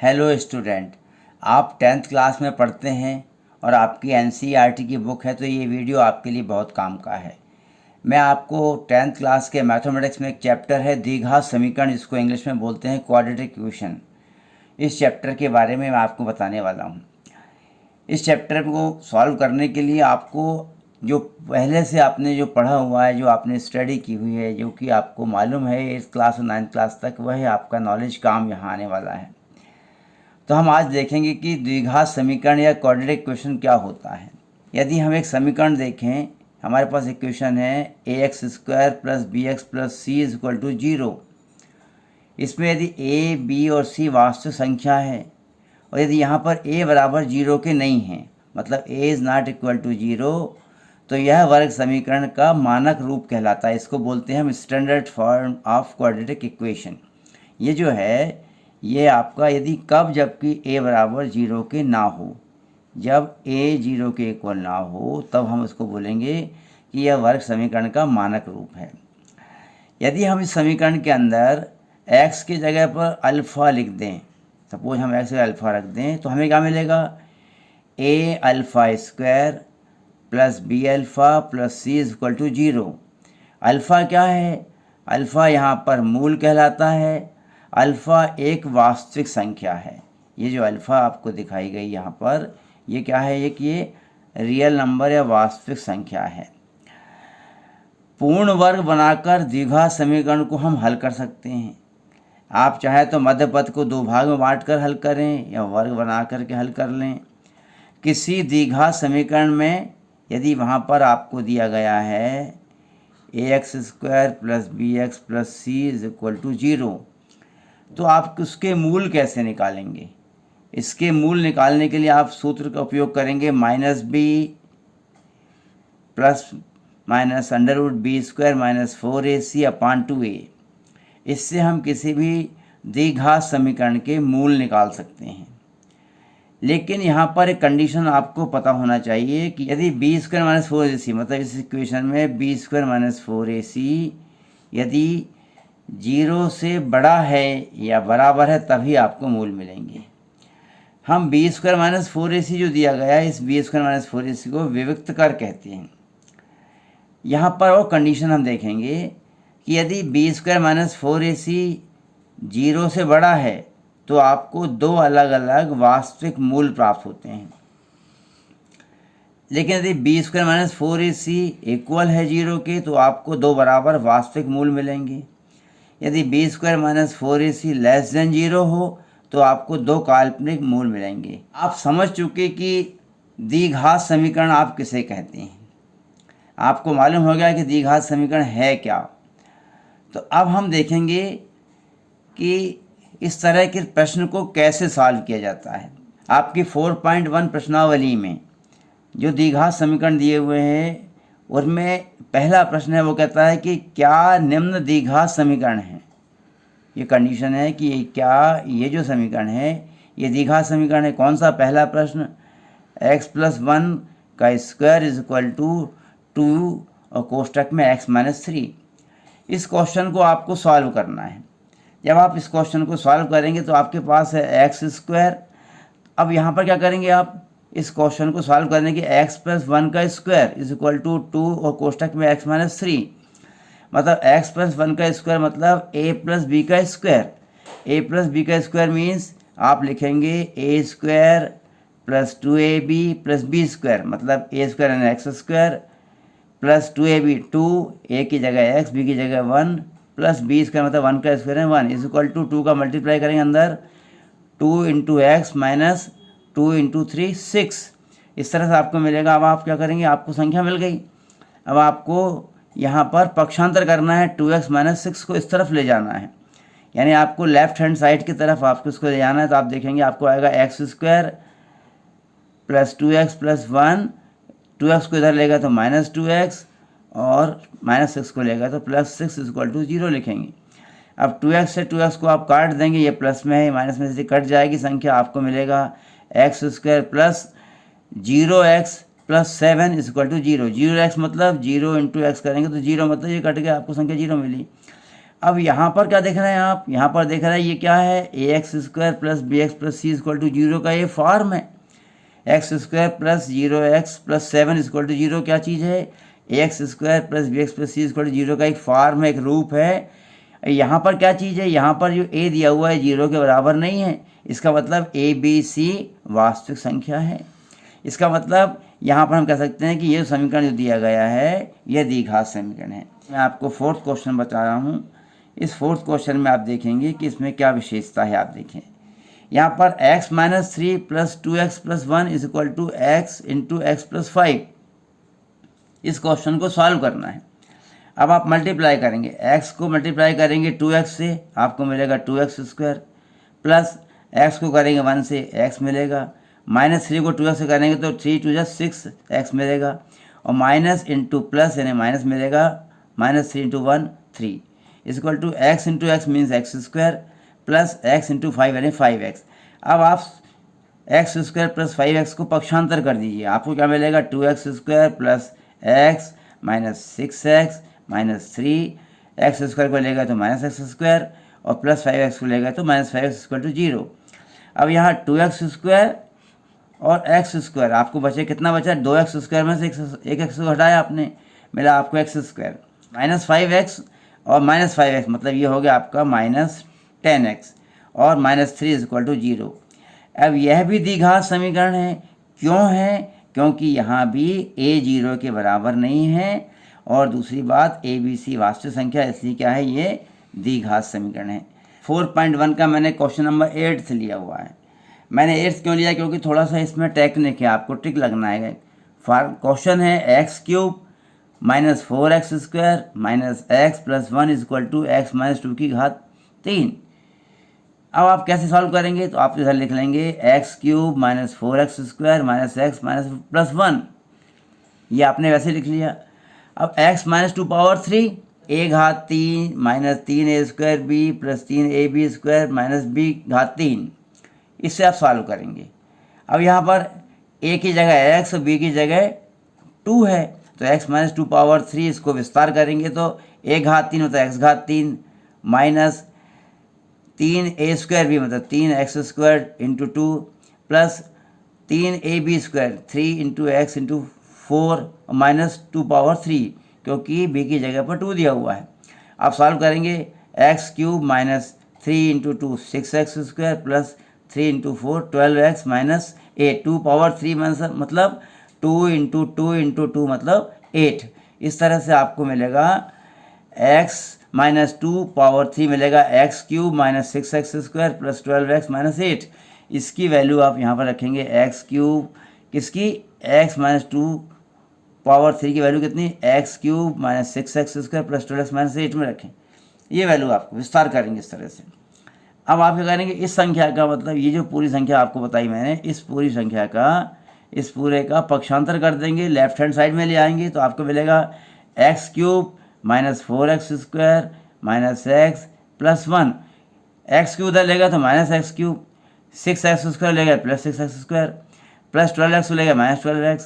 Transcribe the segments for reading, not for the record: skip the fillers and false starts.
Hello student, आप 10th class में पढ़ते हैं और आपकी एनसीईआरटी की बुक है तो ये वीडियो आपके लिए बहुत काम का है। मैं आपको 10th क्लास के मैथमेटिक्स में एक चैप्टर है द्विघात समीकरण, जिसको इंग्लिश में बोलते हैं क्वाड्रेटिक इक्वेशन। इस चैप्टर के बारे में मैं आपको बताने वाला हूँ। इस चैप्टर को सॉल्व करने के लिए आपको जो पहले से आपने जो पढ़ा हुआ है, जो आपने स्टडी की हुई है, जो कि आपको मालूम है 8th क्लास और 9th क्लास तक, वह आपका नॉलेज काम यहाँ आने वाला है। तो हम आज देखेंगे कि द्विघात समीकरण या क्वाड्रेटिक इक्वेशन क्या होता है। यदि हम एक समीकरण देखें, हमारे पास इक्वेशन है ax² + bx + c = 0। इसमें यदि a, b और c वास्तविक संख्या है और यदि यहाँ पर a बराबर 0 के नहीं है, मतलब a is not equal to 0, तो यह वर्ग समीकरण का मानक रूप कहलाता है। इसको बोलते हैं हम standard form of quadratic equation. ये जो है ये आपका जबकि a बराबर 0 के ना हो, जब a 0 के इक्वल ना हो, तब हम इसको बोलेंगे कि यह वर्ग समीकरण का मानक रूप है। यदि हम इस समीकरण के अंदर x की जगह पर अल्फ़ा लिख दें, सपोज हम x अल्फ़ा रख दें, तो हमें क्या मिलेगा? a² + b + c = 0। अल्फ़ा क्या है? अल्फ़ा यहाँ पर मूल कहलाता है। अल्फ़ा एक वास्तविक संख्या है। ये जो अल्फ़ा आपको दिखाई गई यहाँ पर, ये क्या है? ये रियल नंबर या वास्तविक संख्या है। पूर्ण वर्ग बनाकर द्विघात समीकरण को हम हल कर सकते हैं। आप चाहे तो मध्य पद को दो भाग में बांट कर हल करें या वर्ग बना करके हल कर लें। किसी द्विघात समीकरण में यदि वहाँ पर आपको दिया गया है ax² + bx + c = 0, तो आप उसके मूल कैसे निकालेंगे? इसके मूल निकालने के लिए आप सूत्र का उपयोग करेंगे -b ± √b² - 4ac/2a। इससे हम किसी भी द्विघात समीकरण के मूल निकाल सकते हैं। लेकिन यहाँ पर एक कंडीशन आपको पता होना चाहिए कि यदि b² - 4ac, मतलब इस इक्वेशन में b² - 4ac यदि 0 से बड़ा है या बराबर है, तभी आपको मूल मिलेंगे। हम b² - 4ac जो दिया गया है, इस b² - 4ac को विविक्त कर कहते हैं। यहाँ पर वो कंडीशन हम देखेंगे कि यदि b² - 4ac 0 से बड़ा है तो आपको दो अलग अलग वास्तविक मूल प्राप्त होते हैं। लेकिन यदि b² - 4ac इक्वल है 0 के, तो आपको दो बराबर वास्तविक मूल मिलेंगे। यदि b² - 4ac <0 हो तो आपको दो काल्पनिक मूल मिलेंगे। आप समझ चुके कि द्विघात समीकरण आप किसे कहते हैं। आपको मालूम हो गया कि द्विघात समीकरण है क्या। तो अब हम देखेंगे कि इस तरह के प्रश्न को कैसे सॉल्व किया जाता है। आपकी 4.1 प्रश्नावली में जो द्विघात समीकरण दिए हुए हैं, उनमें पहला प्रश्न है, वो कहता है कि क्या निम्न द्विघात समीकरण है। ये कंडीशन है कि ये जो समीकरण है ये द्विघात समीकरण है। कौन सा? पहला प्रश्न, x + 1 का स्क्वायर = 2 और कोष्ठक में x - 3। इस क्वेश्चन को आपको सॉल्व करना है। जब आप इस क्वेश्चन को सॉल्व करेंगे तो आपके पास है x²। अब यहाँ पर क्या करेंगे आप? इस क्वेश्चन को सॉल्व करने के x + 1 का स्क्वायर = 2 और कोष्ठक में x - 3, मतलब x + 1 का स्क्वायर मतलब a + b का स्क्वायर। a + b का स्क्वायर मीन्स आप लिखेंगे a² + 2ab + b², मतलब a² यानी x² + 2ab 2, a की जगह x, b की जगह 1 + b² मतलब 1 का स्क्वायर है 1 = 2 का मल्टीप्लाई करेंगे अंदर 2 × x - 2 × 3 6। इस तरह से आपको मिलेगा। अब आप क्या करेंगे? आपको संख्या मिल गई। अब आपको यहाँ पर पक्षांतर करना है। 2x - 6 को इस तरफ ले जाना है, यानी आपको लेफ्ट हैंड साइड की तरफ आपको इसको ले जाना है। तो आप देखेंगे आपको आएगा x² + 2x + 1, 2x को इधर लेगा तो -2x और -6 को लेगा तो +6 = 0 लिखेंगे। अब 2x से 2x को आप काट देंगे, ये प्लस में है, माइनस में से कट जाएगी संख्या, आपको मिलेगा x² + 0x + 7 = 0। 0x मतलब 0 × x करेंगे तो 0 मतलब ये कट गया, आपको संख्या 0 मिली। अब यहाँ पर क्या देख रहे हैं आप, यहाँ पर देख रहे हैं ये क्या है, a x square plus b x plus c equal to zero का ये फॉर्म है। X square plus 0x plus 7 equal to zero क्या चीज़ है, a x square plus b x plus c equal to zero का एक form है, एक रूप है। यहाँ पर क्या चीज़ है, यहाँ पर जो ए दिया हुआ है जीरो के बराबर नहीं है, इसका मतलब ए बी सी वास्तविक संख्या है। इसका मतलब यहाँ पर हम कह सकते हैं कि ये समीकरण जो दिया गया है यह द्विघात समीकरण है। मैं आपको फोर्थ क्वेश्चन बता रहा हूँ। इस फोर्थ क्वेश्चन में आप देखेंगे कि इसमें क्या विशेषता है। आप देखें यहाँ पर x minus 3 plus 2x plus 1 is equal to x into x plus 5। इस क्वेश्चन को सॉल्व करना है। अब आप मल्टीप्लाई करेंगे, x को मल्टीप्लाई करेंगे 2x से, आपको मिलेगा 2x स्क्वायर, प्लस x को करेंगे 1 से x मिलेगा, माइनस 3 को 2x से करेंगे तो 3 टू जा 6x मिलेगा, और माइनस इंटू प्लस यानी माइनस मिलेगा, minus 3 into 1 3 equal to x into x means x square plus x into 5 यानी 5x। अब आप एक्स स्क्वायर प्लस 5x को पक्षांतर कर दीजिए, आपको क्या मिलेगा, 2x square plus x minus 6x minus 3 x square को लेगा तो माइनस एक्स स्क्वायर, और प्लस 5x को लेगा तो माइनस 5x इक्वल टू 0। अब यहाँ 2x स्क्वायर और x स्क्वायर आपको बचे, कितना बचा, 2x स्क्वायर में से एक एक्स को हटाया आपने, मिला आपको x स्क्वायर, माइनस 5x और माइनस 5x मतलब ये हो गया आपका माइनस 10x, और माइनस 3 इक्वल टू 0। अब यह भी द्विघात समीकरण है। क्यों है, क्योंकि यहाँ भी a 0 के बराबर नहीं है, और दूसरी बात a b c वास्तविक संख्या, इसलिए क्या है, ये द्विघात समीकरण है। 4.1 का मैंने क्वेश्चन नंबर 8 से लिया हुआ है। मैंने 8 क्यों लिया, क्योंकि थोड़ा सा इसमें टेक्निक है, आपको ट्रिक लगना है। क्वेश्चन है x cube minus 4x square minus x plus 1 equal to x minus 2 की घात 3। अब आप कैसे सॉल्व करेंगे, तो आप इधर लिख लेंगे x cube minus 4x square minus x minus plus 1, ये आपने वैसे लिख लिया। अब x माइनस 2 पावर 3 a घात 3 minus 3a square b plus 3ab square minus b घात 3, इससे आप सॉल्व करेंगे। अब यहाँ पर a की जगह x और b की जगह 2 है, तो x माइनस 2 पावर 3 इसको विस्तार करेंगे तो a घात 3 होता है x घात 3 माइनस 3a स्क्वायर भी मतलब 3x square into 2 plus 3ab square 3 into x into 4 minus 2 power 3, क्योंकि b की जगह पर 2 दिया हुआ है। आप सॉल्व करेंगे x cube minus 3 into 2 6x square plus 3 into 4 12x minus 8, 2 power 3 मतलब 2 इंटू 2 इंटू 2 मतलब 8। इस तरह से आपको मिलेगा x माइनस 2 पावर 3 मिलेगा x cube minus 6x square plus 12x minus 8। इसकी वैल्यू आप यहाँ पर रखेंगे एक्स क्यूब, किसकी, x माइनस 2 पावर 3 की वैल्यू कितनी, x cube minus 6x square plus 12x minus 8 में रखें। ये वैल्यू आपको विस्तार करेंगे इस तरह से। अब आप क्या करेंगे, इस संख्या का मतलब ये जो पूरी संख्या आपको बताई मैंने, इस पूरी संख्या का, इस पूरे का पक्षांतर कर देंगे, लेफ्ट हैंड साइड में ले आएंगे, तो आपको मिलेगा x cube minus 4x square minus x plus 1, x cube उधर लेगा तो minus x cube, 6x square लेगा plus 6x square plus 12x लेगा माइनस 12x,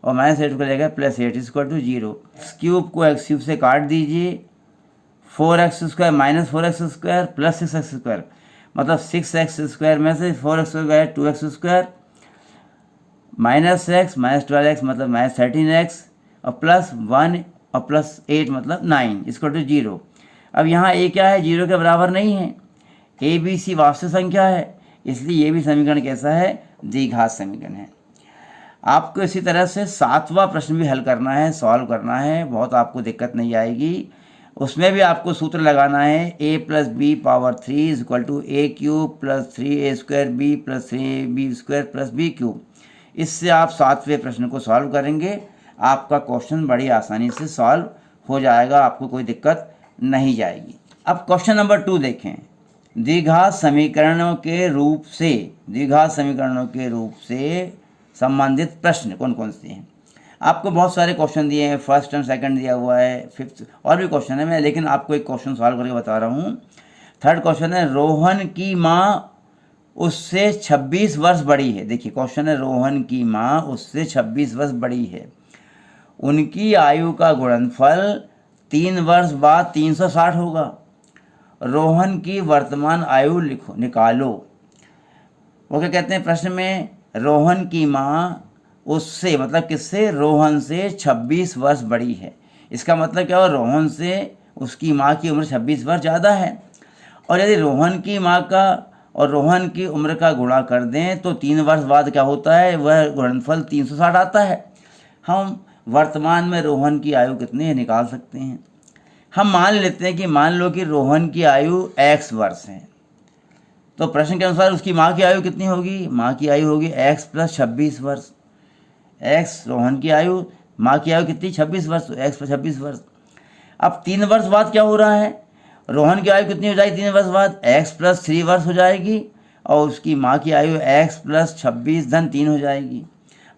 और माइनस 8 को लेगा plus 8 equal to 0। X cube को एक्स क्यूब से काट दीजिए, 4x square minus 4x square plus 6x square मतलब 6x स्क्वायर में से 4x square 2x square minus x minus 12x मतलब माइनस 13x, और प्लस 1 और प्लस 8 मतलब 9 इक्वल टू 0। अब यहाँ a क्या है, 0 के बराबर नहीं है, a b c वास्तविक संख्या है, इसलिए ये भी समीकरण कैसा है, द्विघात समीकरण है। आपको इसी तरह से 7वां प्रश्न भी हल करना है, सॉल्व करना है, बहुत आपको दिक्कत नहीं आएगी। उसमें भी आपको सूत्र लगाना है, a plus B power 3 is equal to A cube plus 3a square B plus 3ab square plus B cube. इससे आप 7वें प्रश्न को सॉल्व करेंगे, आपका क्वेश्चन बड़ी आसानी से सॉल्व हो जाएगा, आपको कोई दिक्कत नहीं जाएगी। अब क्वेश्चन नंबर 2 देखें। द्विघात समीकरणों के रूप से, द्विघात समीकरणों के रूप से संबंधित प्रश्न कौन कौन से हैं। आपको बहुत सारे क्वेश्चन दिए हैं, फर्स्ट एंड सेकंड दिया हुआ है, फिफ्थ और भी क्वेश्चन है, मैं लेकिन आपको एक क्वेश्चन सॉल्व करके बता रहा हूँ। थर्ड क्वेश्चन है, रोहन की माँ उससे 26 वर्ष बड़ी है। देखिए क्वेश्चन है, रोहन की माँ उससे 26 वर्ष बड़ी है, उनकी आयु का गुणनफल 3 वर्ष बाद 360 होगा। रोहन की वर्तमान आयु निकालो। वो क्या कहते हैं प्रश्न में, रोहन की माँ उससे मतलब किससे, रोहन से 26 वर्ष बड़ी है। इसका मतलब क्या हुआ, रोहन से उसकी माँ की उम्र 26 वर्ष ज़्यादा है। और यदि रोहन की माँ का और रोहन की उम्र का गुणा कर दें तो 3 वर्ष बाद क्या होता है, वह गुणनफल 360 आता है। हम वर्तमान में रोहन की आयु कितनी है निकाल सकते हैं। हम मान लेते हैं कि मान लो कि रोहन की आयु x वर्ष है, तो प्रश्न के अनुसार उसकी माँ की आयु कितनी होगी, माँ की आयु होगी x + 26 वर्ष। x रोहन की आयु, माँ की आयु कितनी 26 वर्ष, तो x + 26 वर्ष। अब 3 वर्ष बाद क्या हो रहा है, रोहन की आयु कितनी हो जाएगी 3 वर्ष बाद, x + 3 वर्ष हो जाएगी और उसकी माँ की आयु x + 26 + 3 हो जाएगी,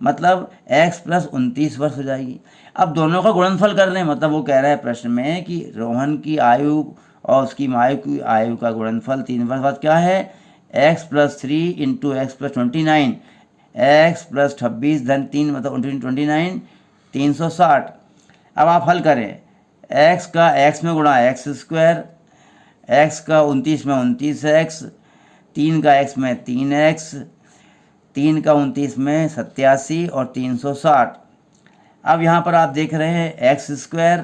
मतलब x + 29 वर्ष हो जाएगी। अब दोनों का गुणनफल कर लें, मतलब वो कह रहा है प्रश्न में कि रोहन की आयु और उसकी माँ की आयु का गुणनफल 3 वर्ष बाद क्या है, x + 3 × x + 29, x + 26 + 3 मतलब 29, 360। अब आप हल करें, x का x में गुणा x², x का 29 में 29x, 3 का x में 3x, 3 का 29 में 87 और 360। अब यहाँ पर आप देख रहे हैं x²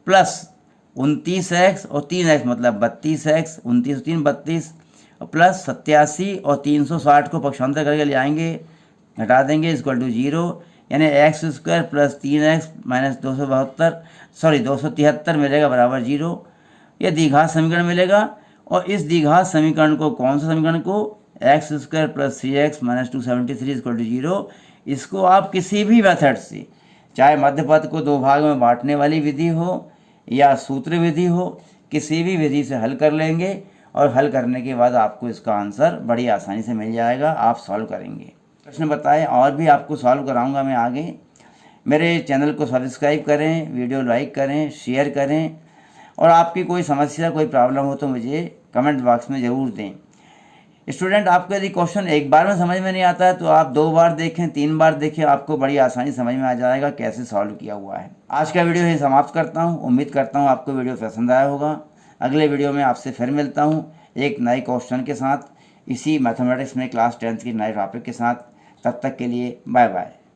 + 29x और 3x मतलब 32x, 29 3 32 प्लस 87 और 360 को पक्षांतर करके ले आएंगे, घटा देंगे = 0, यानी x² + 3x - 273 मिलेगा बराबर 0। यह द्विघात समीकरण मिलेगा और इस द्विघात समीकरण को, कौन सा समीकरण को, x² + 3x - 273 = 0, इसको आप किसी भी मेथड से, चाहे मध्य पद को 2 भाग में बांटने वाली विधि हो या सूत्र विधि हो, किसी भी विधि से हल कर लेंगे और हल करने के बाद आपको इसका आंसर बड़ी आसानी से मिल जाएगा, आप सॉल्व करेंगे। प्रश्न बताएं और भी आपको सॉल्व कराऊंगा मैं आगे। मेरे चैनल को सब्सक्राइब करें, वीडियो लाइक करें, शेयर करें और आपकी कोई समस्या, कोई प्रॉब्लम हो तो मुझे कमेंट बॉक्स में ज़रूर दें। स्टूडेंट, आपको यदि क्वेश्चन एक बार में समझ में नहीं आता है तो आप 2 बार देखें, 3 बार देखें, आपको बड़ी आसानी समझ में आ जाएगा कैसे सॉल्व किया हुआ है। आज का वीडियो यही समाप्त करता हूँ। उम्मीद करता हूँ आपको वीडियो पसंद आया होगा। अगले वीडियो में आपसे फिर मिलता हूँ एक नए क्वेश्चन के साथ, इसी मैथमेटिक्स में क्लास 10th की नए टॉपिक के साथ। तब तक के लिए बाय बाय।